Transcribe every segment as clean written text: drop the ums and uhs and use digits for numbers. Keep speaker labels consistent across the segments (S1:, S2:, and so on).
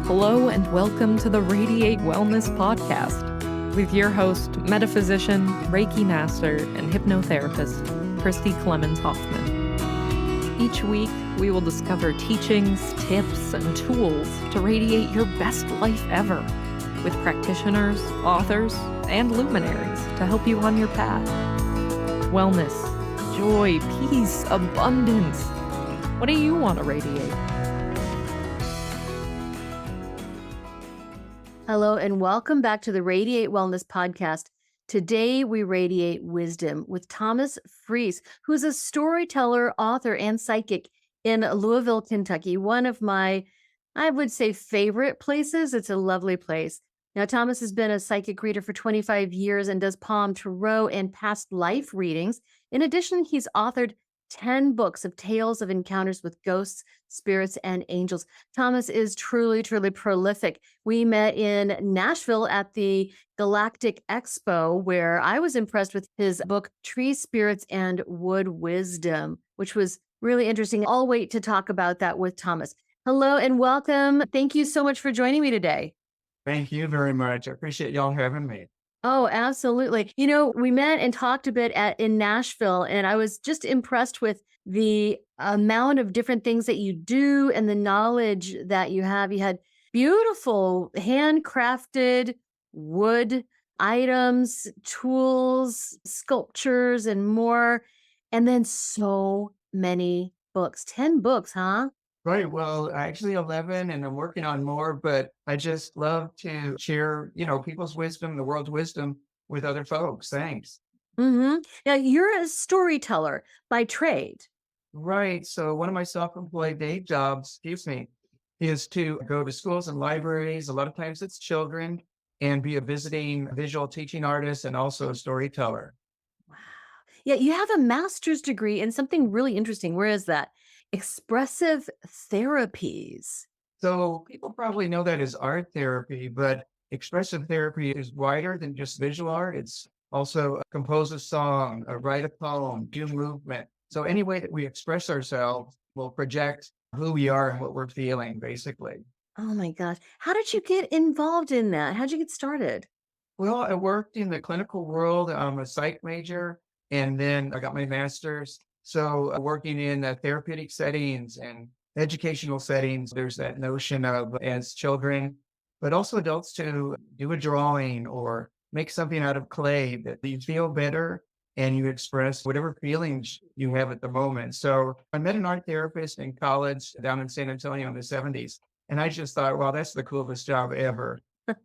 S1: Hello and welcome to the Radiate Wellness Podcast with your host, metaphysician, Reiki master, and hypnotherapist, Christy Clemens Hoffman. Each week, we will discover teachings, tips, and tools to radiate your best life ever with practitioners, authors, and luminaries to help you on your path. Wellness, joy, peace, abundance. What do you want to radiate?
S2: Hello and welcome back to the Radiate Wellness Podcast. Today we radiate wisdom with Thomas Freese, who's a storyteller, author, and psychic in Louisville, Kentucky. One of my, I would say, favorite places. It's a lovely place. Now, Thomas has been a psychic reader for 25 years and does palm, tarot, and past life readings. In addition, he's authored 10 books of tales of encounters with ghosts, spirits, and angels. Thomas is truly, truly prolific. We met in Nashville at the Galactic Expo, where I was impressed with his book, Tree Spirits and Wood Wisdom, which was really interesting. I'll wait to talk about that with Thomas. Hello and welcome. Thank you so much for joining me today.
S3: Thank you very much. I appreciate y'all having me.
S2: Oh, absolutely. You know, we met and talked a bit in Nashville, and I was just impressed with the amount of different things that you do and the knowledge that you have. You had beautiful handcrafted wood items, tools, sculptures, and more. And then so many books. 10 books, huh?
S3: Right. Well, actually 11, and I'm working on more, but I just love to share, people's wisdom, the world's wisdom with other folks. Thanks.
S2: Mm-hmm. Now, you're a storyteller by trade.
S3: Right. So one of my self-employed day jobs, is to go to schools and libraries. A lot of times it's children, and be a visiting visual teaching artist and also a storyteller.
S2: Wow. Yeah, you have a master's degree in something really interesting. Where is that? Expressive therapies.
S3: So people probably know that as art therapy, but expressive therapy is wider than just visual art. It's also compose a song, write a poem, do movement. So any way that we express ourselves will project who we are and what we're feeling, basically.
S2: Oh my gosh. How did you get involved in that? How'd you get started?
S3: Well, I worked in the clinical world. I'm a psych major, and then I got my master's. So working in therapeutic settings and educational settings, there's that notion of as children, but also adults, to do a drawing or make something out of clay that you feel better and you express whatever feelings you have at the moment. So I met an art therapist in college down in San Antonio in the 70s. And I just thought, wow, that's the coolest job ever.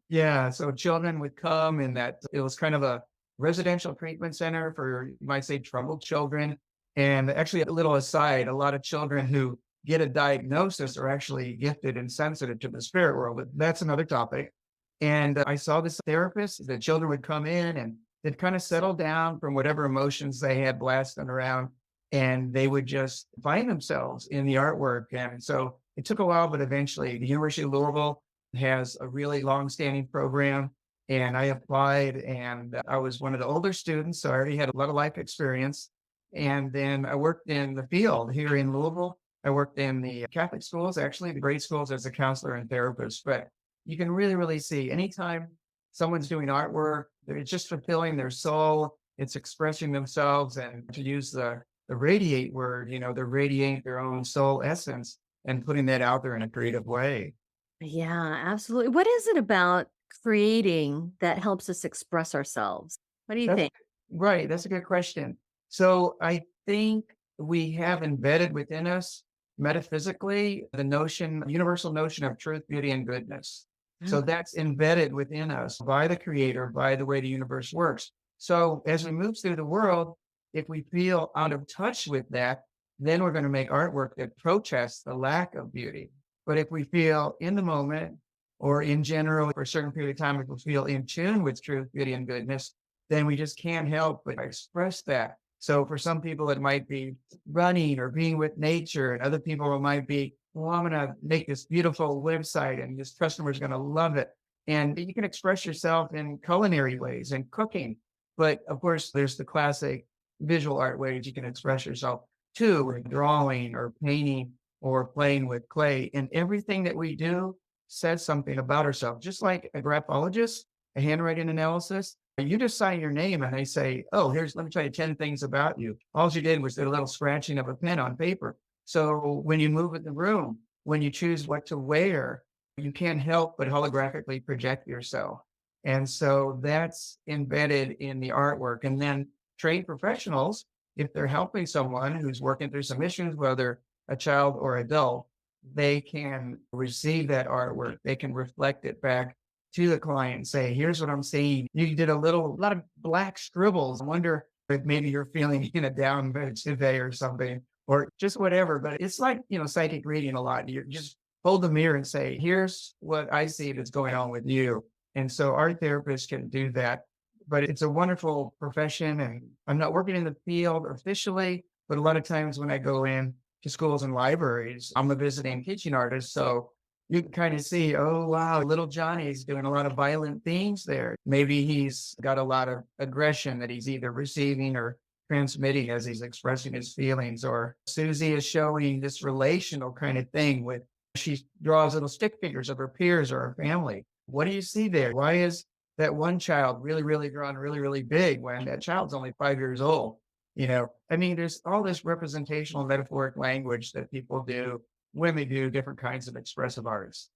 S3: Yeah. So children would come, and that it was kind of a residential treatment center for, you might say, troubled children. And actually, a little aside, a lot of children who get a diagnosis are actually gifted and sensitive to the spirit world. But that's another topic. And I saw this therapist. The children would come in and they'd kind of settle down from whatever emotions they had blasting around, and they would just find themselves in the artwork. And so it took a while, but eventually the University of Louisville has a really long-standing program. And I applied, and I was one of the older students, so I already had a lot of life experience. And then I worked in the field here in Louisville. I worked in the Catholic schools, actually, the grade schools, as a counselor and therapist. But you can really, really see anytime someone's doing artwork, it's just fulfilling their soul. It's expressing themselves. And to use the radiate word, they're radiating their own soul essence and putting that out there in a creative way.
S2: Yeah, absolutely. What is it about creating that helps us express ourselves? What do you
S3: That's
S2: think?
S3: right. That's a good question. So I think we have embedded within us metaphysically the universal notion of truth, beauty, and goodness. So
S2: Mm.
S3: that's embedded within us by the creator, by the way the universe works. So as we move through the world, if we feel out of touch with that, then we're going to make artwork that protests the lack of beauty. But if we feel in the moment, or in general, for a certain period of time, if we feel in tune with truth, beauty, and goodness, then we just can't help but express that. So for some people, it might be running or being with nature, and other people, it might be, well, I'm going to make this beautiful website and this customer is going to love it. And you can express yourself in culinary ways and cooking. But of course, there's the classic visual art ways you can express yourself too, or drawing or painting or playing with clay. And everything that we do says something about herself, just like a graphologist, a handwriting analysis. You just sign your name and they say, oh, let me tell you 10 things about you. All you did was a little scratching of a pen on paper. So when you move in the room, when you choose what to wear, you can't help but holographically project yourself. And so that's embedded in the artwork. And then trained professionals, if they're helping someone who's working through some issues, whether a child or adult, they can receive that artwork. They can reflect it back to the client and say, here's what I'm seeing. You did a lot of black scribbles. I wonder if maybe you're feeling down today or something, or just whatever. But it's like, psychic reading a lot. You just hold the mirror and say, here's what I see that's going on with you. And so our therapists can do that. But it's a wonderful profession. And I'm not working in the field officially, but a lot of times when I go in to schools and libraries, I'm a visiting teaching artist. So you can kind of see, oh, wow, little Johnny's doing a lot of violent things there. Maybe he's got a lot of aggression that he's either receiving or transmitting as he's expressing his feelings. Or Susie is showing this relational kind of thing with, she draws little stick figures of her peers or her family. What do you see there? Why is that one child really, really drawn really, really big when that child's only 5 years old? There's all this representational metaphoric language that people do when they do different kinds of expressive arts.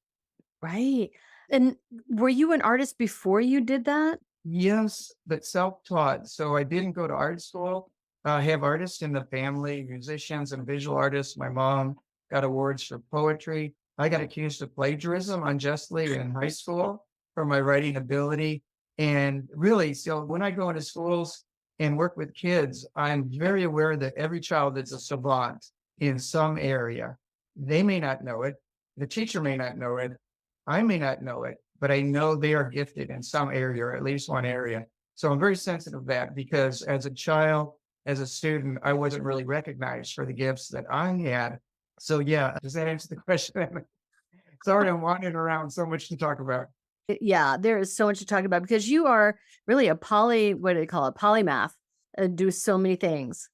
S2: Right. And were you an artist before you did that?
S3: Yes, but self-taught. So I didn't go to art school. I have artists in the family, musicians and visual artists. My mom got awards for poetry. I got accused of plagiarism unjustly in high school for my writing ability. And really, so when I go into schools and work with kids, I'm very aware that every child is a savant in some area. They may not know it. The teacher may not know it. I may not know it, but I know they are gifted in some area or at least one area. So I'm very sensitive to that because as a child, as a student, I wasn't really recognized for the gifts that I had. So yeah, does that answer the question? Sorry, I'm wandering around, so much to talk about.
S2: Yeah, there is so much to talk about because you are really what do they call it? Polymath, do so many things.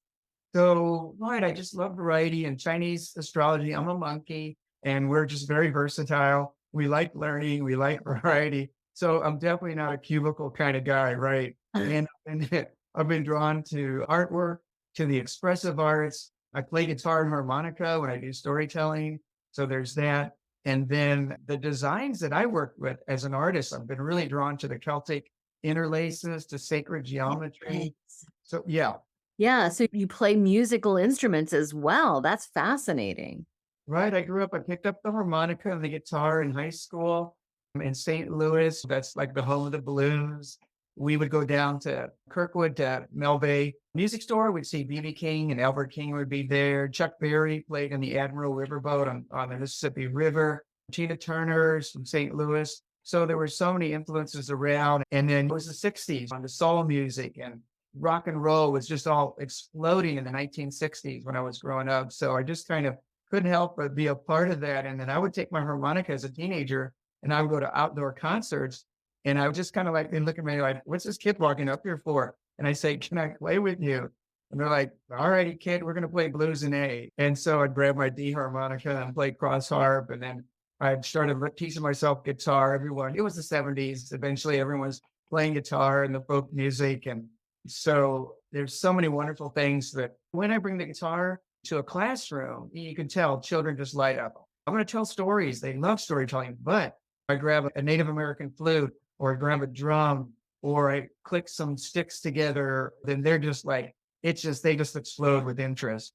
S3: So, right, I just love variety and Chinese astrology. I'm a monkey and we're just very versatile. We like learning, we like variety. So I'm definitely not a cubicle kind of guy, right? And I've been drawn to artwork, to the expressive arts. I play guitar and harmonica when I do storytelling. So there's that. And then the designs that I work with as an artist, I've been really drawn to the Celtic interlaces, to sacred geometry. So yeah.
S2: Yeah, so you play musical instruments as well. That's fascinating.
S3: Right. I picked up the harmonica and the guitar in high school in St. Louis. That's like the home of the blues. We would go down to Kirkwood, to Melbay Music Store. We'd see B.B. King and Albert King would be there. Chuck Berry played in the Admiral Riverboat on the Mississippi River. Tina Turner's from St. Louis. So there were so many influences around. And then it was the 60s on the soul music, and rock and roll was just all exploding in the 1960s when I was growing up. So I just kind of couldn't help but be a part of that. And then I would take my harmonica as a teenager and I would go to outdoor concerts. And I would just kind of like, they look at me like, what's this kid walking up here for? And I say, can I play with you? And they're like, all righty, kid, we're going to play blues in A. And so I'd grab my D harmonica and play cross harp. And then I started teaching myself guitar. It was the 70s. Eventually everyone was playing guitar and the folk music. And so there's so many wonderful things that when I bring the guitar to a classroom, you can tell children just light up. I'm going to tell stories. They love storytelling, but I grab a Native American flute or I grab a drum or I click some sticks together, then they're just like, they just explode with interest.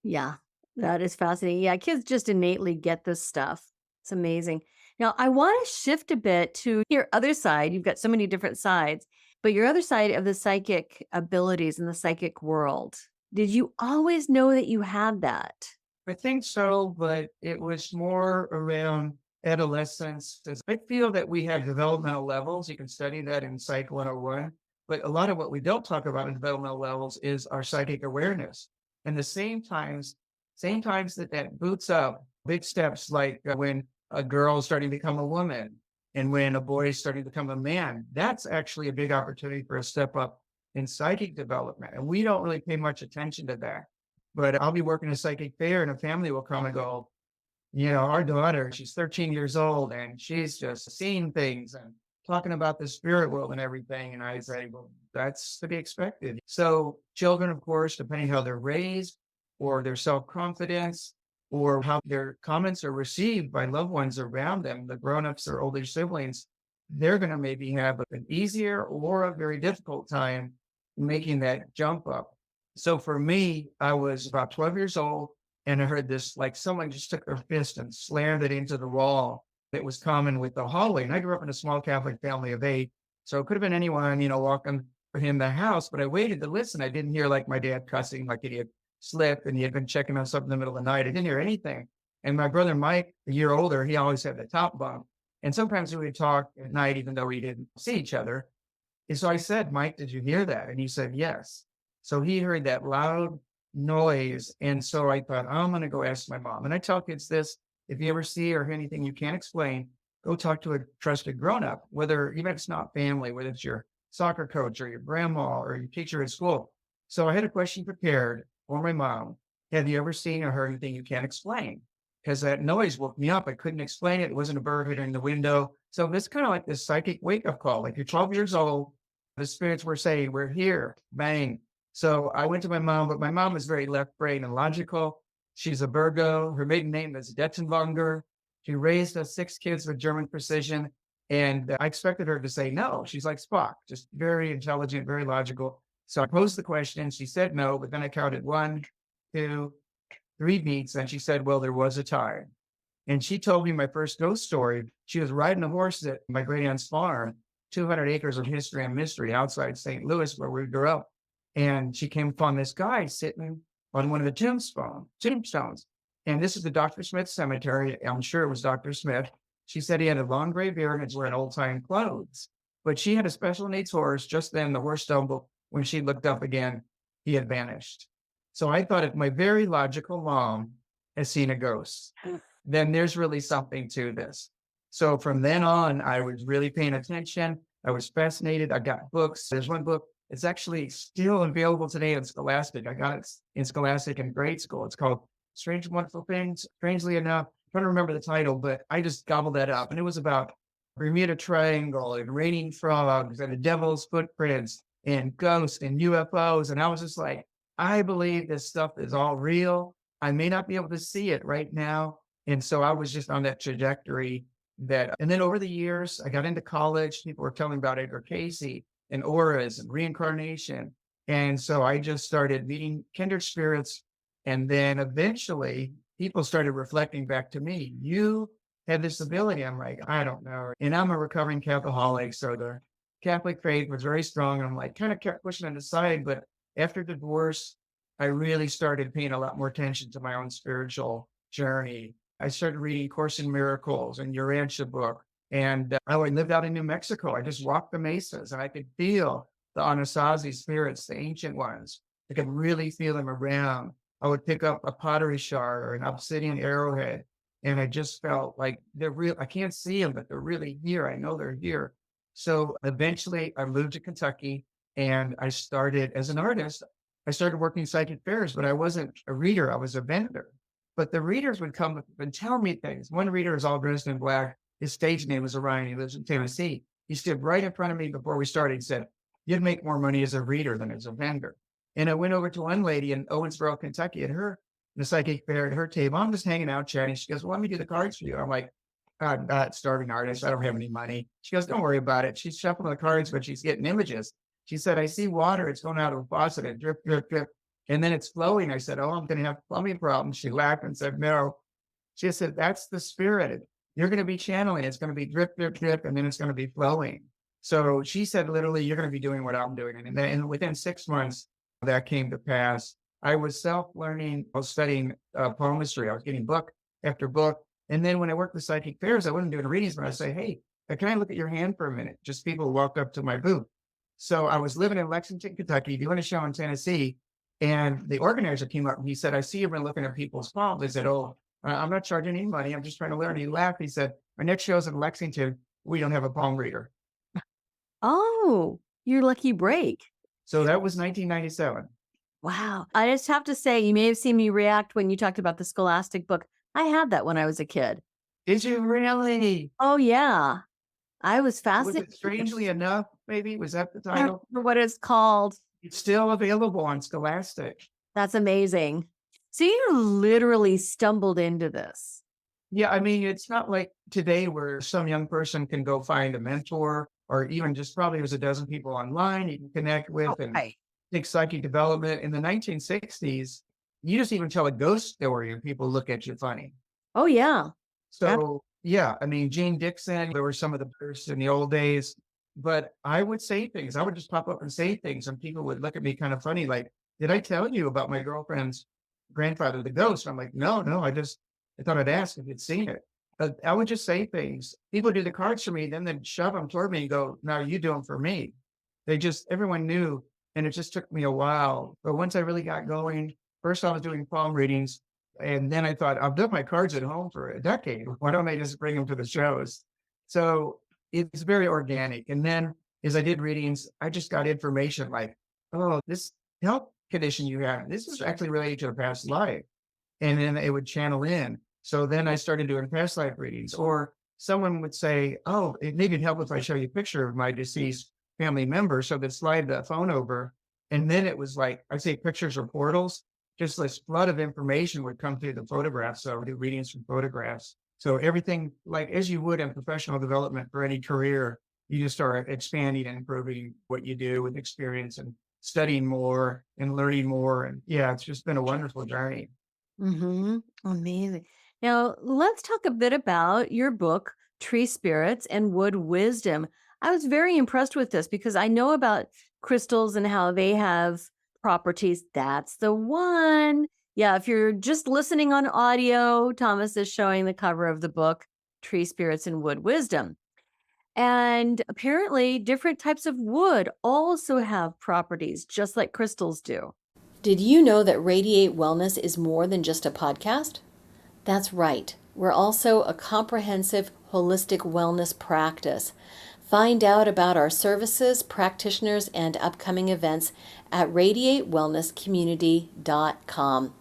S2: Yeah, that is fascinating. Yeah, kids just innately get this stuff. It's amazing. Now, I want to shift a bit to your other side. You've got so many different sides, but your other side of the psychic abilities in the psychic world. Did you always know that you had that?
S3: I think so, but it was more around adolescence. I feel that we have developmental levels. You can study that in Psych 101. But a lot of what we don't talk about in developmental levels is our psychic awareness. And the same times that boots up big steps, like when a girl is starting to become a woman and when a boy is starting to become a man, that's actually a big opportunity for a step up in psychic development. And we don't really pay much attention to that. But I'll be working a psychic fair and a family will come and go, our daughter, she's 13 years old and she's just seeing things and talking about the spirit world and everything. And I say, well, that's to be expected. So children, of course, depending how they're raised or their self-confidence or how their comments are received by loved ones around them, the grown-ups or older siblings, they're going to maybe have an easier or a very difficult time making that jump up. So for me, I was about 12 years old and I heard this, like someone just took their fist and slammed it into the wall. It was common with the hallway. And I grew up in a small Catholic family of 8. So it could have been anyone, walking in the house, but I waited to listen. I didn't hear like my dad cussing, like he had slipped and he had been checking on something in the middle of the night. I didn't hear anything. And my brother Mike, a year older, he always had the top bunk. And sometimes we would talk at night, even though we didn't see each other. And so I said, Mike, did you hear that? And he said, yes. So he heard that loud noise. And so I thought, I'm going to go ask my mom. And I tell kids this, if you ever see or hear anything you can't explain, go talk to a trusted grown-up, whether even if it's not family, whether it's your soccer coach or your grandma or your teacher at school. So I had a question prepared for my mom. Have you ever seen or heard anything you can't explain? Because that noise woke me up. I couldn't explain it. It wasn't a bird hitting the window. So it's kind of like this psychic wake-up call. Like you're 12 years old, the spirits were saying, we're here, bang. So I went to my mom, but my mom was very left brain and logical. She's a Virgo. Her maiden name is Dettenbanger. She raised us 6 kids with German precision. And I expected her to say no. She's like Spock, just very intelligent, very logical. So I posed the question. She said no, but then I counted 1, 2, 3 beats. And she said, well, there was a time. And she told me my first ghost story. She was riding a horse at my great aunt's farm, 200 acres of history and mystery outside St. Louis, where we grew up. And she came upon this guy sitting on one of the tombstones. And this is the Dr. Smith cemetery. I'm sure it was Dr. Smith. She said he had a long gray beard and was wearing old-time clothes. But she had a special needs horse. Just then, the horse stumbled. When she looked up again, he had vanished. So I thought if my very logical mom has seen a ghost, then there's really something to this. So from then on, I was really paying attention. I was fascinated. I got books. There's one book. It's actually still available today in Scholastic. I got it in Scholastic in grade school. It's called Strange and Wonderful Things. Strangely enough, I'm trying to remember the title, but I just gobbled that up. And it was about Bermuda Triangle and raining frogs and the devil's footprints and ghosts and UFOs. And I was just like, I believe this stuff is all real. I may not be able to see it right now. And so I was just on that trajectory and then over the years, I got into college. People were telling me about Edgar Cayce and auras and reincarnation. And so I just started meeting kindred spirits. And then eventually people started reflecting back to me, you have this ability. I'm like, I don't know. And I'm a recovering Catholic. So the Catholic faith was very strong. And I'm like, kind of kept pushing it aside. But after divorce, I really started paying a lot more attention to my own spiritual journey. I started reading Course in Miracles and Urantia book. And I lived out in New Mexico. I just walked the mesas and I could feel the Anasazi spirits, the ancient ones. I could really feel them around. I would pick up a pottery shard or an obsidian arrowhead. And I just felt like they're real. I can't see them, but they're really here. I know they're here. So eventually I moved to Kentucky and I started as an artist. I started working psychic fairs, but I wasn't a reader. I was a vendor. But the readers would come and tell me things. One reader is all dressed in black. His stage name is Orion. He lives in Tennessee. He stood right in front of me before we started. He said, you'd make more money as a reader than as a vendor. And I went over to one lady in Owensboro, Kentucky, at the psychic fair at her table. I'm just hanging out chatting. She goes, well, let me do the cards for you. I'm like, I'm not starving artist. I don't have any money. She goes, don't worry about it. She's shuffling the cards, but she's getting images. She said, I see water. It's going out of a faucet and drip, drip, drip. And then it's flowing. I said, oh, I'm going to have plumbing problems. She laughed and said, no. She said, that's the spirit. You're going to be channeling. It's going to be drip, drip, drip, and then it's going to be flowing. So she said, literally, you're going to be doing what I'm doing. And then within 6 months, that came to pass. I was self-learning. I was studying palmistry. I was getting book after book. And then when I worked the psychic fairs, I wasn't doing readings, but I'd say, hey, can I look at your hand for a minute? Just people walked up to my booth. So I was living in Lexington, Kentucky, doing a show in Tennessee. And the organizer came up and he said, I see you've been looking at people's palms. I said, oh, I'm not charging any money. I'm just trying to learn. He laughed. He said, our next show's in Lexington. We don't have a palm reader.
S2: Oh, your lucky break.
S3: So that was 1997.
S2: Wow. I just have to say, you may have seen me react when you talked about the Scholastic book. I had that when I was a kid.
S3: Did you really?
S2: Oh, yeah. I was
S3: Was
S2: fascinated.
S3: it Strangely Enough, maybe? Was that the
S2: I don't
S3: title?
S2: remember what it's called.
S3: It's still available on Scholastic.
S2: That's amazing. So you literally stumbled into this.
S3: Yeah, I mean, it's not like today where some young person can go find a mentor or even just probably there's a dozen people online you can connect with and
S2: Okay.
S3: take psychic development. In the 1960s, you just even tell a ghost story and people look at you funny.
S2: Oh, yeah. Ab-
S3: So, yeah, I mean, Gene Dixon, there were some of the first in the old days, but I would say things. I would just pop up and say things, and people would look at me kind of funny, like, "Did I tell you about my girlfriend's grandfather, the ghost?" I'm like, "No, no, I thought I'd ask if you'd seen it." But I would just say things. People do the cards for me, then they'd shove them toward me and go, "Now you do them for me." Everyone knew, and it just took me a while. But once I really got going, first I was doing palm readings. And then I thought, I've done my cards at home for a decade. Why don't I just bring them to the shows? So it's very organic. And then as I did readings, I just got information like, oh, this health condition you have, this is actually related to a past life. And then it would channel in. So then I started doing past life readings. Or someone would say, oh, it maybe it'd help if I show you a picture of my deceased family member. So they'd slide the phone over. And then it was like, I say pictures or portals, just this flood of information would come through the photographs. So I would do readings from photographs. So everything, like as you would in professional development for any career, you just start expanding and improving what you do with experience and studying more and learning more. And yeah, it's just been a wonderful journey.
S2: Amazing. Now, let's talk a bit about your book, Tree Spirits and Wood Wisdom. I was very impressed with this because I know about crystals and how they have properties. That's the one. Yeah, if you're just listening on audio, Thomas is showing the cover of the book, Tree Spirits and Wood Wisdom. And apparently, different types of wood also have properties, just like crystals do.
S4: Did you know that Radiate Wellness is more than just a podcast? That's right. We're also a comprehensive, holistic wellness practice. Find out about our services, practitioners, and upcoming events at radiatewellnesscommunity.com.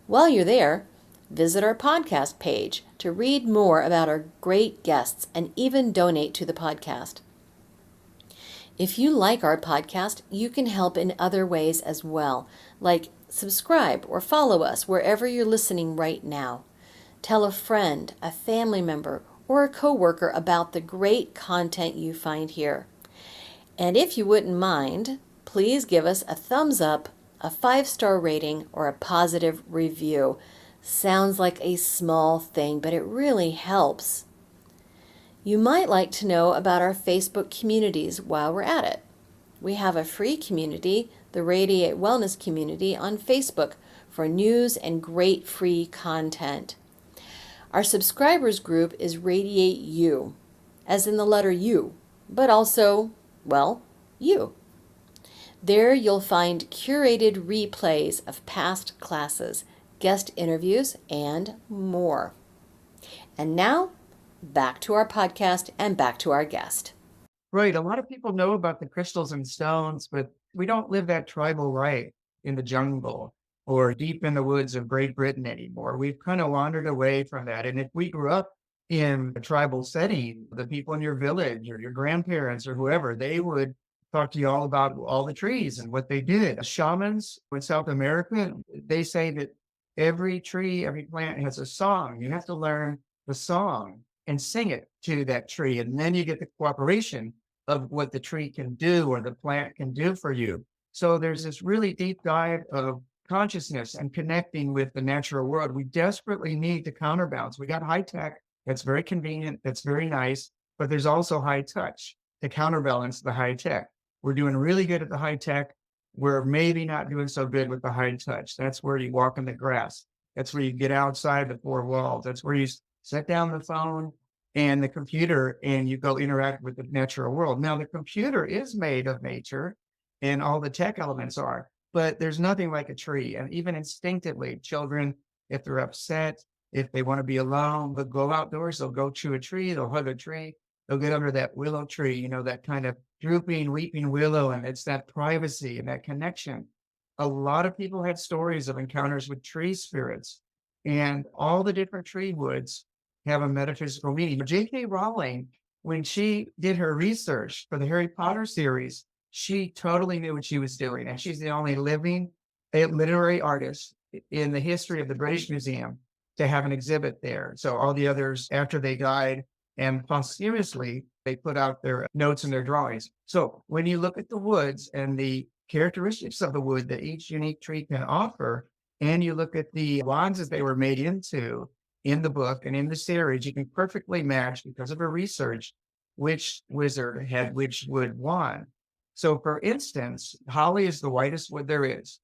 S4: While you're there, visit our podcast page to read more about our great guests and even donate to the podcast. If you like our podcast, you can help in other ways as well, like subscribe or follow us wherever you're listening right now. Tell a friend, a family member, or a coworker about the great content you find here. And if you wouldn't mind, please give us a thumbs up, a 5-star rating, or a positive review. Sounds like a small thing, but it really helps. You might like to know about our Facebook communities while we're at it. We have a free community, the Radiate Wellness Community, on Facebook for news and great free content. Our subscribers group is Radiate You, as in the letter U, but also, well, you. There you'll find curated replays of past classes, guest interviews, and more. And now, back to our podcast and back to our guest.
S3: Right. A lot of people know about the crystals and stones, but we don't live that tribal life in the jungle or deep in the woods of Great Britain anymore. We've kind of wandered away from that. And if we grew up in a tribal setting, the people in your village or your grandparents or whoever, they would talk to you all about all the trees and what they did. Shamans in South America, they say that every tree, every plant has a song. You have to learn the song and sing it to that tree. And then you get the cooperation of what the tree can do or the plant can do for you. So there's this really deep dive of consciousness and connecting with the natural world. We desperately need to counterbalance. We got high tech that's very convenient, that's very nice, but there's also high touch to counterbalance the high tech. We're doing really good at the high tech. We're maybe not doing so good with the high touch. That's where you walk in the grass. That's where you get outside the four walls. That's where you set down the phone and the computer and you go interact with the natural world. Now, the computer is made of nature and all the tech elements are, but there's nothing like a tree. And even instinctively, children, if they're upset, if they want to be alone, they'll go outdoors, they'll go to a tree, they'll hug a tree, they'll get under that willow tree, you know, that kind of drooping, weeping willow. And it's that privacy and that connection. A lot of people had stories of encounters with tree spirits. And all the different tree woods have a metaphysical meaning. J.K. Rowling, when she did her research for the Harry Potter series, she totally knew what she was doing. And she's the only living literary artist in the history of the British Museum to have an exhibit there. So all the others, after they died and posthumously, they put out their notes and their drawings. So when you look at the woods and the characteristics of the wood that each unique tree can offer, and you look at the wands that they were made into in the book and in the series, you can perfectly match, because of her research, which wizard had which wood wand. So for instance, holly is the whitest wood there is.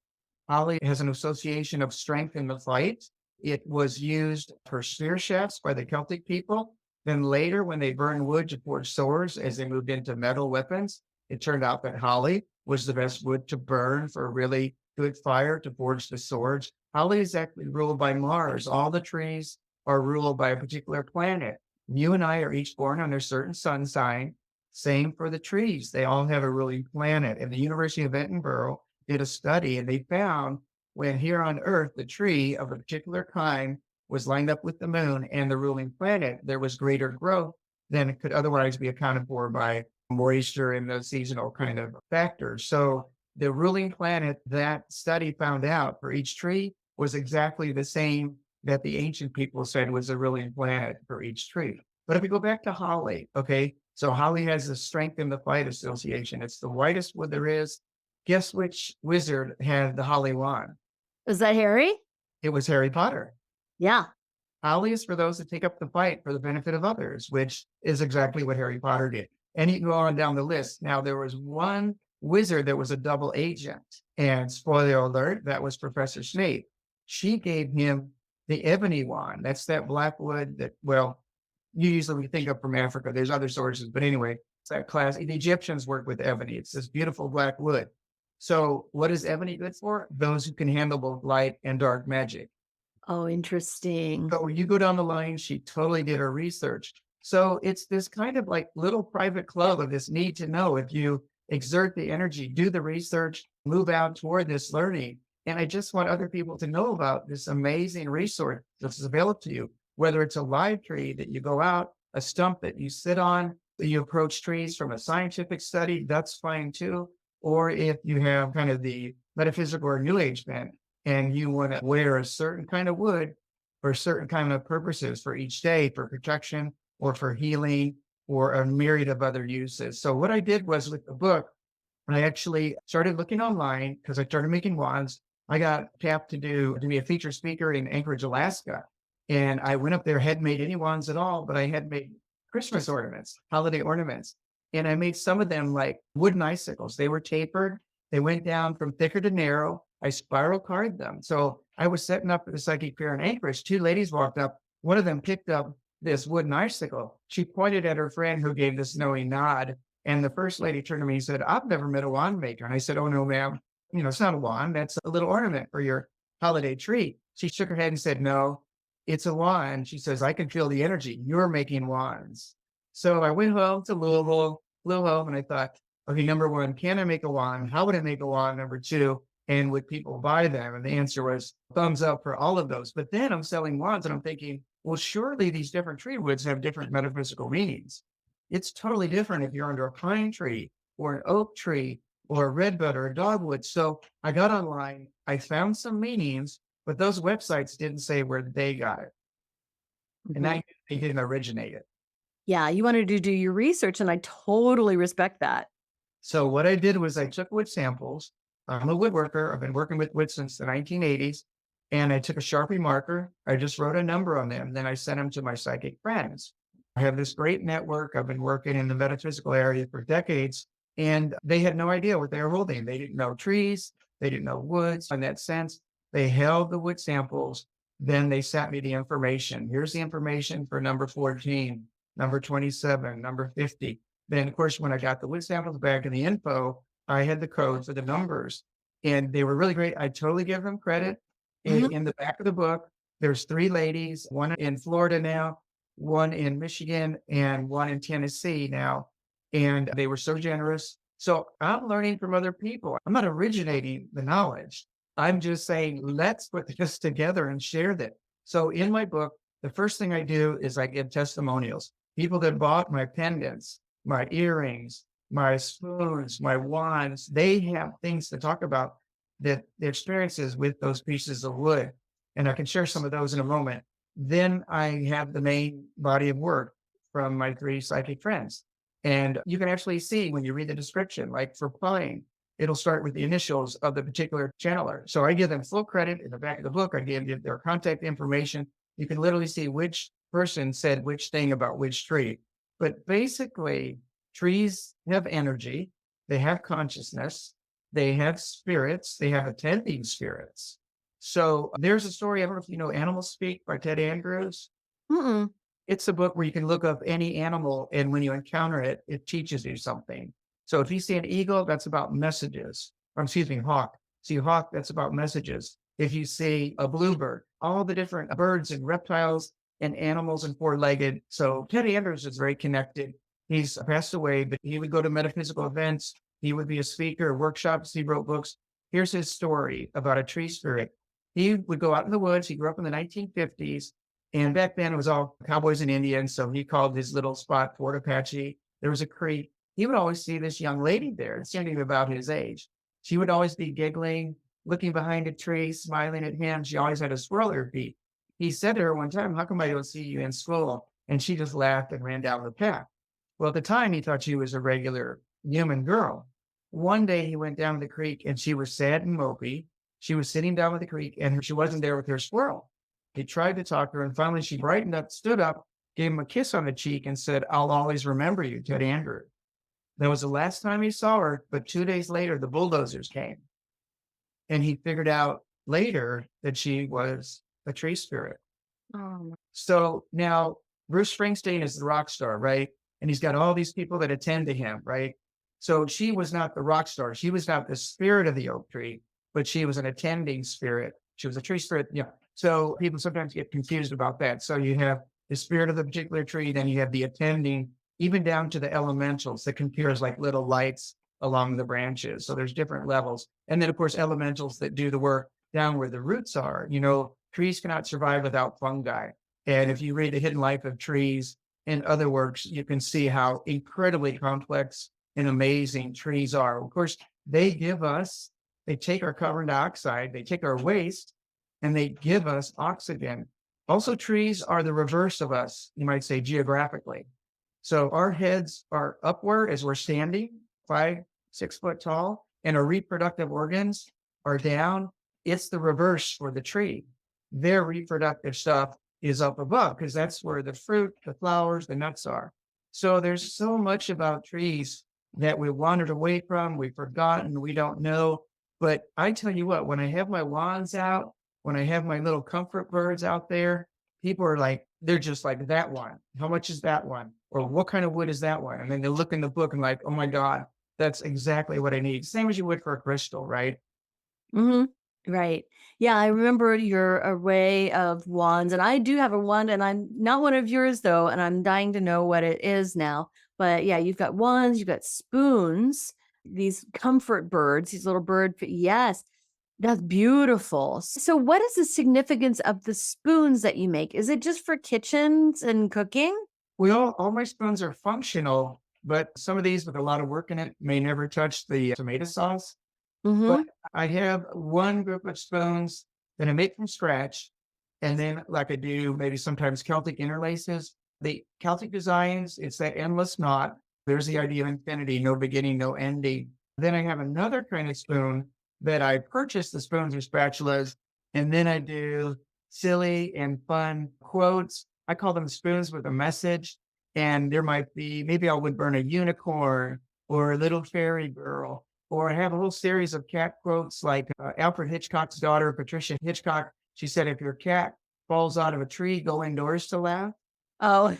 S3: Holly has an association of strength in the fight. It was used for spear shafts by the Celtic people. Then later, when they burned wood to forge swords, as they moved into metal weapons, it turned out that holly was the best wood to burn for really good fire to forge the swords. Holly is actually ruled by Mars. All the trees are ruled by a particular planet. You and I are each born under a certain sun sign. Same for the trees. They all have a ruling planet. And the University of Edinburgh did a study, and they found when here on Earth, the tree of a particular kind was lined up with the moon and the ruling planet, there was greater growth than could otherwise be accounted for by moisture and those seasonal kind of factors. So the ruling planet that study found out for each tree was exactly the same that the ancient people said was the ruling planet for each tree. But if we go back to holly, okay, so holly has the strength in the fight association. It's the whitest wood there is. Guess which wizard had the holly wand?
S2: Is that Harry?
S3: It was Harry Potter.
S2: Yeah.
S3: Holly is for those that take up the fight for the benefit of others, which is exactly what Harry Potter did. And you can go on down the list. Now, there was one wizard that was a double agent. And spoiler alert, that was Professor Snape. She gave him the ebony wand. That's that black wood that, well, you usually think of from Africa. There's other sources. But anyway, it's that class. The Egyptians work with ebony. It's this beautiful black wood. So what is ebony good for? Those who can handle both light and dark magic.
S2: Oh, interesting.
S3: So when you go down the line, she totally did her research. So it's this kind of like little private club of this need to know. If you exert the energy, do the research, move out toward this learning. And I just want other people to know about this amazing resource that's available to you, whether it's a live tree that you go out, a stump that you sit on, that you approach trees from a scientific study, that's fine too. Or if you have kind of the metaphysical or new age bent, and you want to wear a certain kind of wood for certain kind of purposes for each day, for protection or for healing or a myriad of other uses. So what I did was with the book, I actually started looking online because I started making wands. I got tapped to be a featured speaker in Anchorage, Alaska. And I went up there, hadn't made any wands at all, but I had made Christmas ornaments, holiday ornaments. And I made some of them like wooden icicles. They were tapered. They went down from thicker to narrow. I spiral carded them. So I was setting up at the psychic fair in Anchorage. Two ladies walked up. One of them picked up this wooden icicle. She pointed at her friend who gave this knowing nod. And the first lady turned to me and said, "I've never met a wand maker." And I said, "Oh, no, ma'am. It's not a wand. That's a little ornament for your holiday tree." She shook her head and said, "No, it's a wand." She says, "I can feel the energy. You're making wands." So I went home to Louisville, flew home, and I thought, okay, number one, can I make a wand? How would I make a wand? Number two, and would people buy them? And the answer was thumbs up for all of those. But then I'm selling wands and I'm thinking, well, surely these different tree woods have different metaphysical meanings. It's totally different if you're under a pine tree or an oak tree or a redbud or a dogwood. So I got online, I found some meanings, but those websites didn't say where they got it. And I knew they didn't originate it.
S2: Yeah, you wanted to do your research, and I totally respect that.
S3: So what I did was I took wood samples. I'm a woodworker. I've been working with wood since the 1980s. And I took a Sharpie marker. I just wrote a number on them. Then I sent them to my psychic friends. I have this great network. I've been working in the metaphysical area for decades. And they had no idea what they were holding. They didn't know trees. They didn't know woods. In that sense, they held the wood samples. Then they sent me the information. Here's the information for number 14, number 27, number 50. Then, of course, when I got the wood samples back and the info, I had the code for the numbers. And they were really great. I totally give them credit. In the back of the book, there's 3 ladies, one in Florida now, one in Michigan, and one in Tennessee now. And they were so generous. So I'm learning from other people. I'm not originating the knowledge. I'm just saying, let's put this together and share that. So in my book, the first thing I do is I give testimonials. People that bought my pendants, my earrings, my spoons, my wands, they have things to talk about that the experiences with those pieces of wood. And I can share some of those in a moment. Then I have the main body of work from my 3 psychic friends. And you can actually see when you read the description, like for playing, it'll start with the initials of the particular channeler. So I give them full credit in the back of the book. I give their contact information. You can literally see which person said which thing about which tree. But basically, trees have energy, they have consciousness, they have spirits, they have attending spirits. So there's a story, I don't know if you know Animal Speak by Ted Andrews.
S2: Mm-mm.
S3: It's a book where you can look up any animal, and when you encounter it, it teaches you something. So if you see an eagle, that's about messages. Or excuse me, hawk. See a hawk, that's about messages. If you see a bluebird, all the different birds and reptiles and animals and four-legged. So Teddy Andrews is very connected. He's passed away, but he would go to metaphysical events. He would be a speaker, workshops. He wrote books. Here's his story about a tree spirit. He would go out in the woods. He grew up in the 1950s. And back then it was all cowboys and Indians. So he called his little spot Fort Apache. There was a creek. He would always see this young lady there, standing about his age. She would always be giggling, looking behind a tree, smiling at him. She always had a squirrel at her feet. He said to her one time, "How come I don't see you in school?" And she just laughed and ran down the path. Well, at the time, he thought she was a regular human girl. One day he went down the creek and she was sad and mopey. She was sitting down with the creek and she wasn't there with her squirrel. He tried to talk to her, and finally she brightened up, stood up, gave him a kiss on the cheek, and said, "I'll always remember you, Ted Andrews." That was the last time he saw her, but 2 days later, the bulldozers came. And he figured out later that she was a tree spirit.
S2: Oh,
S3: So now Bruce Springsteen is the rock star, right? And he's got all these people that attend to him, right? So she was not the rock star. She was not the spirit of the oak tree, but she was an attending spirit. She was a tree spirit. Yeah. So people sometimes get confused about that. So you have the spirit of the particular tree, then you have the attending, even down to the elementals that can appear as like little lights along the branches. So there's different levels. And then, of course, elementals that do the work down where the roots are. You know, trees cannot survive without fungi. And if you read The Hidden Life of Trees and other works, you can see how incredibly complex and amazing trees are. Of course, they take our carbon dioxide, they take our waste, and they give us oxygen. Also, trees are the reverse of us, you might say, geographically. So our heads are upward as we're standing, 5, 6 foot tall, and our reproductive organs are down. It's the reverse for the tree. Their reproductive stuff is up above because that's where the fruit, the flowers, the nuts are. So there's so much about trees that we wandered away from, we've forgotten, we don't know. But I tell you what, when I have my wands out, when I have my little comfort birds out there, people are like, they're just like, "That one, how much is that one? Or what kind of wood is that one?" And then they look in the book and like, "Oh my God, that's exactly what I need." Same as you would for a crystal, right?
S2: mm-hmm. Right. Yeah, I remember your array of wands, and I do have a wand, and I'm not one of yours though, and I'm dying to know what it is now. But yeah, you've got wands, you've got spoons, these comfort birds, these little yes, that's beautiful. So what is the significance of the spoons that you make? Is it just for kitchens and cooking?
S3: All my spoons are functional, but some of these with a lot of work in it may never touch the tomato sauce.
S2: Mm-hmm.
S3: But I have one group of spoons that I make from scratch. And then, like I do, maybe sometimes Celtic interlaces. The Celtic designs, it's that endless knot. There's the idea of infinity, no beginning, no ending. Then I have another kind of spoon that I purchase the spoons or spatulas. And then I do silly and fun quotes. I call them spoons with a message. And there might be, maybe I would burn a unicorn or a little fairy girl. Or I have a whole series of cat quotes like Alfred Hitchcock's daughter, Patricia Hitchcock. She said, "If your cat falls out of a tree, go indoors to laugh."
S2: Oh,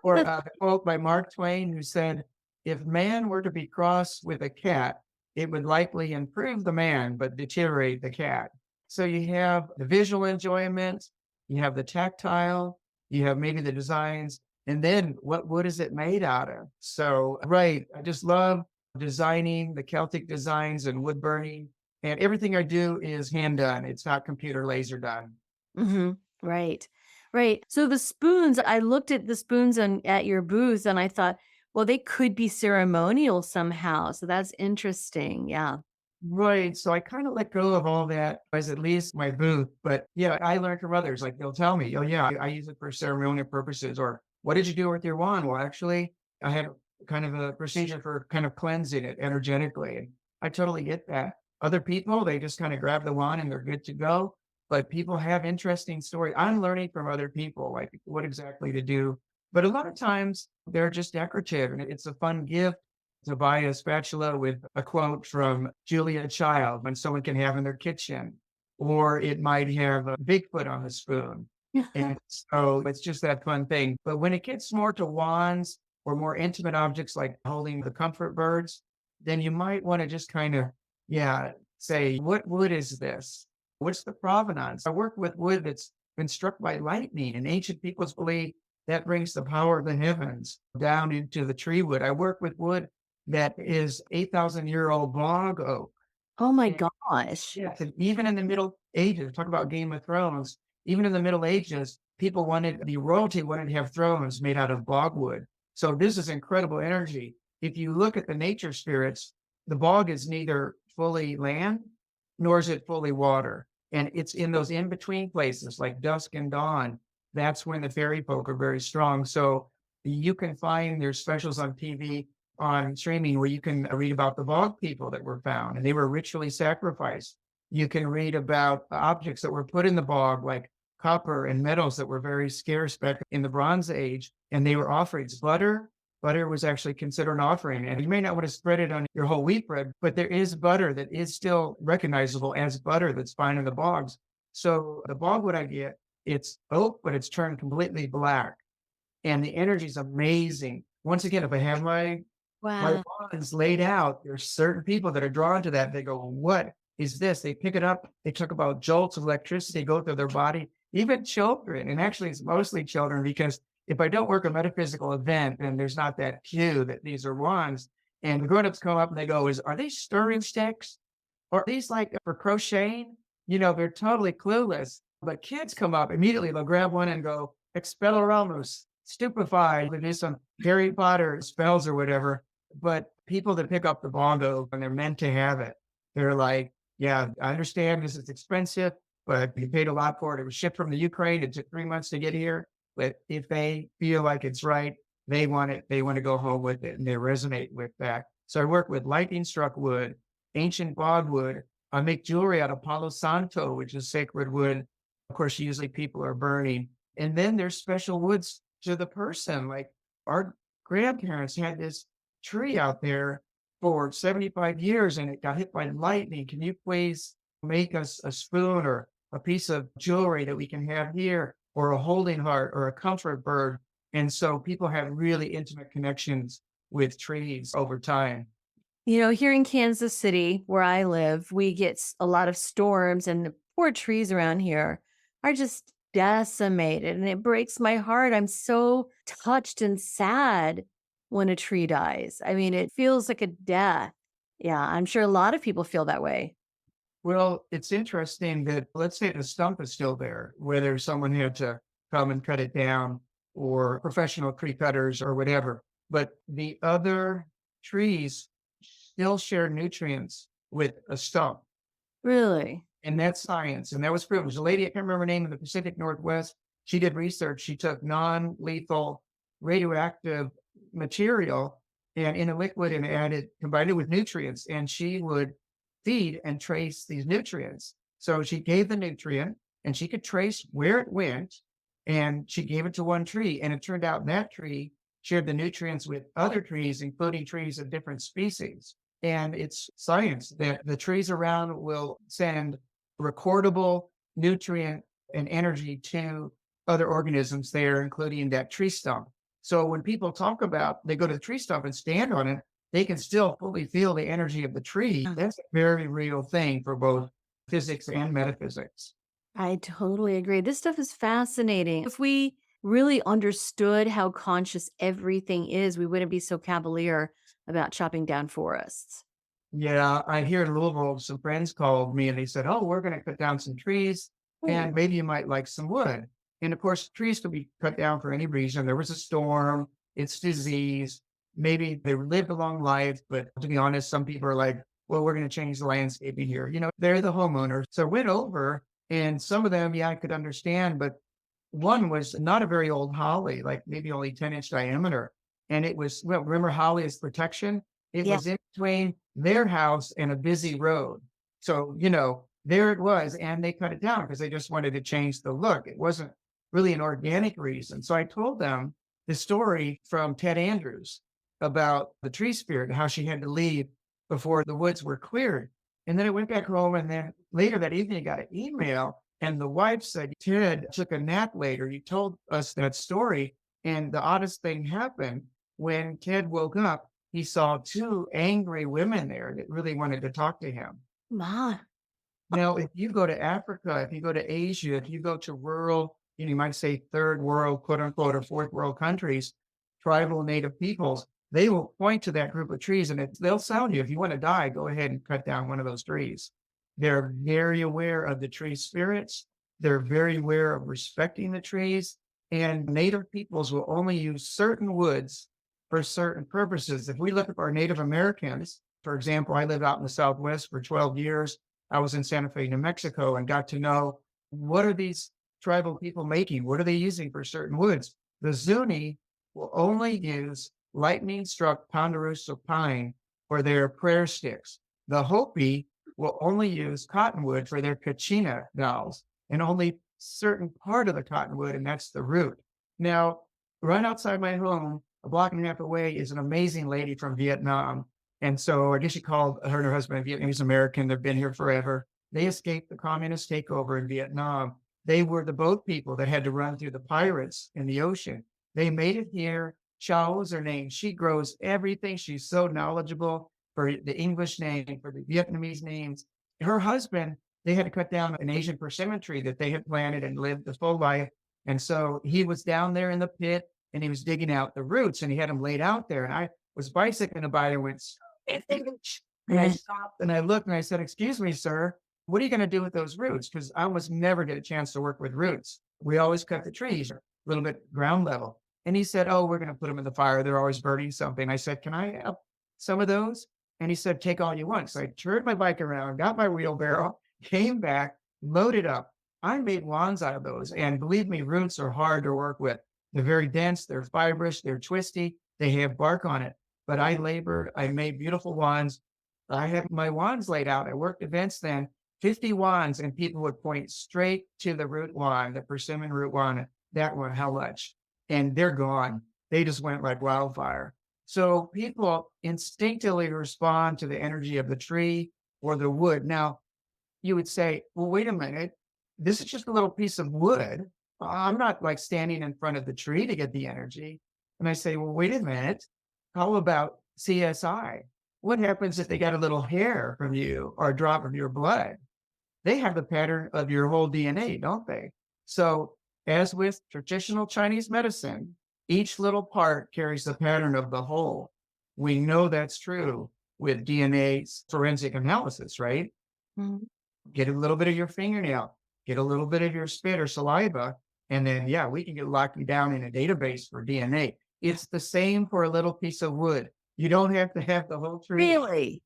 S3: Or a quote by Mark Twain, who said, "If man were to be crossed with a cat, it would likely improve the man, but deteriorate the cat." So you have the visual enjoyment, you have the tactile, you have maybe the designs, and then what wood is it made out of? So, right, I just love designing the Celtic designs and wood burning. And everything I do is hand done. It's not computer laser done.
S2: mm-hmm. Right. Right. So the spoons, I looked at the spoons at your booth and I thought, well, they could be ceremonial somehow. So that's interesting. Yeah.
S3: Right. So I kind of let go of all that as at least my booth. But yeah, I learned from others. Like they'll tell me, oh, yeah, I use it for ceremonial purposes. Or what did you do with your wand? Well, actually, I had kind of a procedure for kind of cleansing it energetically. And I totally get that. Other people, they just kind of grab the wand and they're good to go. But people have interesting stories. I'm learning from other people, like what exactly to do. But a lot of times they're just decorative and it's a fun gift to buy a spatula with a quote from Julia Child when someone can have in their kitchen, or it might have a Bigfoot on the spoon. And so it's just that fun thing. But when it gets more to wands or more intimate objects like holding the comfort birds, then you might want to just kind of, yeah, say, what wood is this? What's the provenance? I work with wood that's been struck by lightning, and ancient peoples believe that brings the power of the heavens down into the tree wood. I work with wood that is 8,000-year-old bog oak.
S2: Oh my
S3: And
S2: gosh.
S3: yes, and even in the Middle Ages, talk about Game of Thrones, even in the Middle Ages, people the royalty wanted to have thrones made out of bogwood. So this is incredible energy. If you look at the nature spirits, the bog is neither fully land nor is it fully water. And it's in those in-between places like dusk and dawn. That's when the fairy folk are very strong. So you can find there's specials on TV on streaming where you can read about the bog people that were found and they were ritually sacrificed. You can read about objects that were put in the bog, like copper and metals that were very scarce back in the Bronze Age, and they were offerings. Butter was actually considered an offering, and you may not want to spread it on your whole wheat bread, but there is butter that is still recognizable as butter that's found in the bogs. So the bogwood I get, it's oak, but it's turned completely black, and the energy is amazing. Once again, if I have my
S2: Wow.
S3: wands laid out, there's certain people that are drawn to that. They go, what is this? They pick it up. They talk about jolts of electricity go through their body, even children. And actually, it's mostly children because if I don't work a metaphysical event, then there's not that cue that these are wands. And the grown-ups come up and they go, are they stirring sticks? Or are these like for crocheting? They're totally clueless. But kids come up immediately, they'll grab one and go, Expelliarmus, stupefied. They do some Harry Potter spells or whatever. But people that pick up the bongo and they're meant to have it, they're like, yeah, I understand this is expensive, but you paid a lot for it. It was shipped from the Ukraine. It took 3 months to get here. But if they feel like it's right, they want it. They want to go home with it and they resonate with that. So I work with lightning struck wood, ancient bogwood. I make jewelry out of Palo Santo, which is sacred wood. Of course, usually people are burning. And then there's special woods to the person. Like our grandparents had this tree out there for 75 years and it got hit by lightning. Can you please make us a spoon or a piece of jewelry that we can have here, or a holding heart or a comfort bird? And so people have really intimate connections with trees over time.
S2: Here in Kansas City, where I live, we get a lot of storms, and the poor trees around here are just decimated. And it breaks my heart. I'm so touched and sad when a tree dies. I mean, it feels like a death. Yeah, I'm sure a lot of people feel that way.
S3: Well, it's interesting that let's say the stump is still there, whether someone had to come and cut it down or professional tree cutters or whatever. But the other trees still share nutrients with a stump.
S2: Really?
S3: And that's science. And that was proven. There's a lady, I can't remember her name, in the Pacific Northwest. She did research. She took non-lethal radioactive material and in a liquid and combined it with nutrients. And she would feed and trace these nutrients. So she gave the nutrient and she could trace where it went, and she gave it to one tree. And it turned out that tree shared the nutrients with other trees, including trees of different species. And it's science that the trees around will send recordable nutrient and energy to other organisms there, including that tree stump. So when people talk about, they go to the tree stump and stand on it, they can still fully feel the energy of the tree. That's a very real thing for both physics and metaphysics.
S2: I totally agree. This stuff is fascinating. If we really understood how conscious everything is, we wouldn't be so cavalier about chopping down forests.
S3: Yeah, I hear in Louisville, some friends called me and they said, oh, we're going to cut down some trees and maybe you might like some wood. And of course, trees can be cut down for any reason. There was a storm, it's disease. Maybe they lived a long life, but to be honest, some people are like, well, we're going to change the landscaping here. They're the homeowners. So I went over and some of them, yeah, I could understand, but one was not a very old holly, like maybe only 10-inch diameter. And it was, well, remember holly is protection? It
S2: Yeah.
S3: was in between their house and a busy road. So, there it was. And they cut it down because they just wanted to change the look. It wasn't really an organic reason. So I told them the story from Ted Andrews about the tree spirit and how she had to leave before the woods were cleared. And then I went back home, and then later that evening, I got an email, and the wife said, Ted took a nap later. You told us that story. And the oddest thing happened when Ted woke up, he saw two angry women there that really wanted to talk to him.
S2: Ma.
S3: Now, if you go to Africa, if you go to Asia, if you go to rural, you might say third world, quote unquote, or fourth world countries, tribal native peoples, they will point to that group of trees and they'll sound you. If you want to die, go ahead and cut down one of those trees. They're very aware of the tree spirits. They're very aware of respecting the trees. And native peoples will only use certain woods for certain purposes. If we look at our Native Americans, for example, I lived out in the Southwest for 12 years. I was in Santa Fe, New Mexico, and got to know what are these tribal people making? What are they using for certain woods? The Zuni will only use lightning struck ponderosa pine for their prayer sticks. The Hopi will only use cottonwood for their kachina dolls, and only certain part of the cottonwood, and that's the root. Now, right outside my home, a block and a half away, is an amazing lady from Vietnam. And so I guess she called her and her husband a Vietnamese American. They've been here forever. They escaped the communist takeover in Vietnam. They were the boat people that had to run through the pirates in the ocean. They made it here. Chao is her name. She grows everything. She's so knowledgeable for the English name, for the Vietnamese names. Her husband, they had to cut down an Asian persimmon tree that they had planted and lived the full life. And so he was down there in the pit and he was digging out the roots and he had them laid out there. And I was bicycling by and went, and I stopped and I looked and I said, excuse me, sir, what are you going to do with those roots? Because I almost never get a chance to work with roots. We always cut the trees a little bit ground level. And he said, oh, we're going to put them in the fire. They're always burning something. I said, can I have some of those? And he said, take all you want. So I turned my bike around, got my wheelbarrow, came back, loaded up. I made wands out of those. And believe me, roots are hard to work with. They're very dense, they're fibrous, they're twisty, they have bark on it. But I labored, I made beautiful wands. I had my wands laid out. I worked events then, 50 wands, and people would point straight to the root wand, the persimmon root wand. That one, how much? And they're gone. They just went like wildfire. So people instinctively respond to the energy of the tree or the wood. Now, you would say, well, wait a minute. This is just a little piece of wood. I'm not like standing in front of the tree to get the energy. And I say, well, wait a minute. How about CSI? What happens if they got a little hair from you or a drop of your blood? They have the pattern of your whole DNA, don't they? So as with traditional Chinese medicine, each little part carries the pattern of the whole. We know that's true with DNA forensic analysis, right?
S2: Mhm.
S3: Get a little bit of your fingernail, get a little bit of your spit or saliva, and then, yeah, we can get locked down in a database for DNA. It's the same for a little piece of wood. You don't have to have the whole tree.
S2: Really?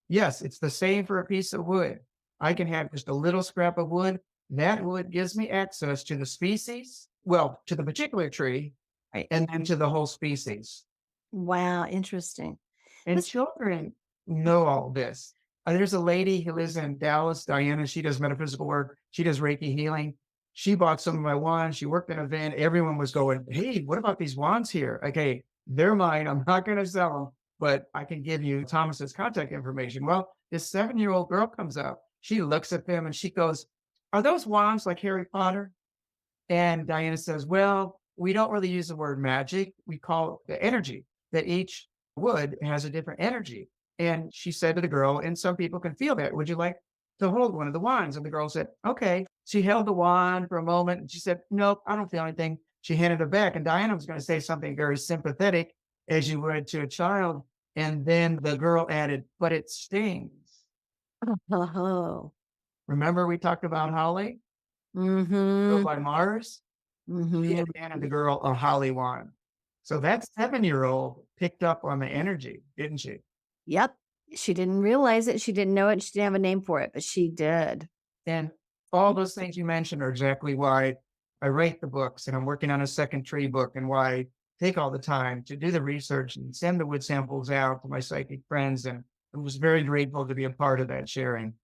S3: Yes, it's the same for a piece of wood. I can have just a little scrap of wood. That wood gives me access to the species, well, to the particular tree,
S2: Right.
S3: and then to the whole species.
S2: Wow, interesting.
S3: And
S2: This-
S3: children know all this. There's a lady who lives in Dallas, Diana. She does metaphysical work. She does Reiki healing. She bought some of my wands. She worked at an event. Everyone was going, hey, what about these wands here? Okay, they're mine. I'm not going to sell them, but I can give you Thomas's contact information. Well, this 7-year-old girl comes up. She looks at them and she goes, are those wands like Harry Potter? And Diana says, well, we don't really use the word magic. We call it the energy, that each wood has a different energy. And she said to the girl, and some people can feel that. Would you like to hold one of the wands? And the girl said, okay. She held the wand for a moment and she said, nope, I don't feel anything. She handed it back. And Diana was going to say something very sympathetic, as you would to a child. And then the girl added, but it stings.
S2: Oh.
S3: Remember we talked about Holly?
S2: Mm-hmm.
S3: Built by Mars? She had handed the girl a holly wand. So that 7-year-old picked up on the energy, didn't she?
S2: Yep. She didn't realize it. She didn't know it. She didn't have a name for it, but she did.
S3: And all those things you mentioned are exactly why I write the books, and I'm working on a second tree book, and why I take all the time to do the research and send the wood samples out to my psychic friends. And I was very grateful to be a part of that sharing.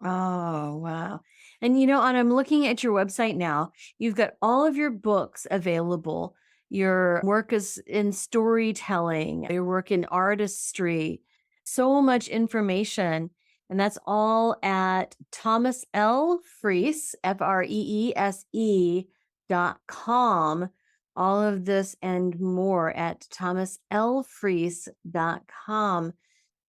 S2: Oh, wow. And and I'm looking at your website now. You've got all of your books available. Your work is in storytelling, your work in artistry, so much information. And that's all at Thomas L. Freese, FREESE.com. All of this and more at thomaslfreese.com.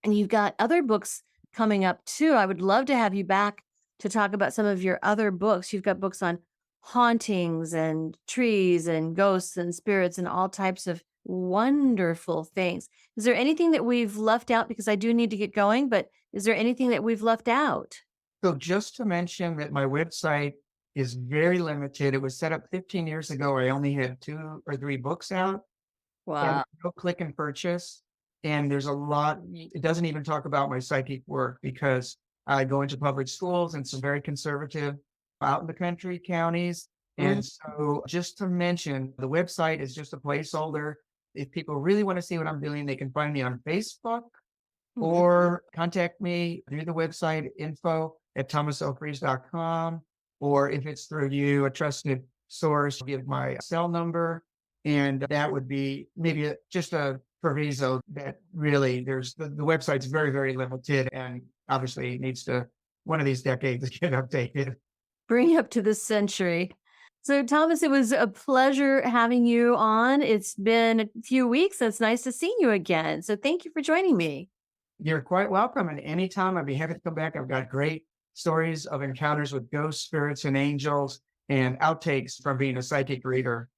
S2: And you've got other books coming up too. I would love to have you back to talk about some of your other books. You've got books on hauntings and trees and ghosts and spirits and all types of wonderful things. Is there anything that we've left out? Because I do need to get going, but is there anything that we've left out?
S3: So just to mention that my website is very limited. It was set up 15 years ago. I only had 2 or 3 books out.
S2: Wow.
S3: And no click and purchase. And there's a lot, it doesn't even talk about my psychic work, because I go into public schools and some very conservative out in the country counties. And so just to mention, the website is just a placeholder. If people really want to see what I'm doing, they can find me on Facebook or contact me through the website info@thomaslfreese.com. Or if it's through you, a trusted source, give my cell number. And that would be maybe just a proviso that really there's the website's very, very limited, and obviously needs to one of these decades get updated.
S2: Bring up to this century. So, Thomas, it was a pleasure having you on. It's been a few weeks. It's nice to see you again. So, thank you for joining me.
S3: You're quite welcome. And anytime I'd be happy to come back. I've got great stories of encounters with ghosts, spirits, and angels, and outtakes from being a psychic reader.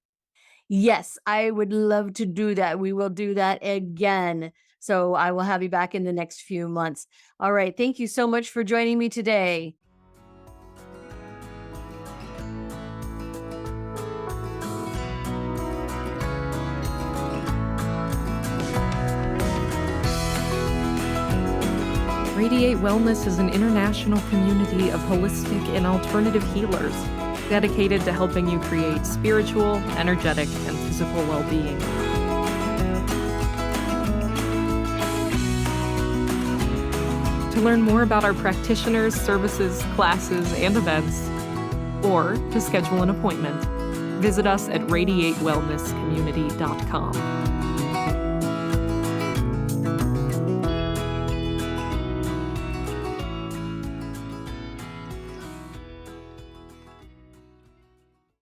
S2: Yes, I would love to do that. We will do that again. So I will have you back in the next few months. All right. Thank you so much for joining me today.
S1: Radiate Wellness is an international community of holistic and alternative healers dedicated to helping you create spiritual, energetic, and physical well-being. To learn more about our practitioners, services, classes, and events, or to schedule an appointment, visit us at radiatewellnesscommunity.com.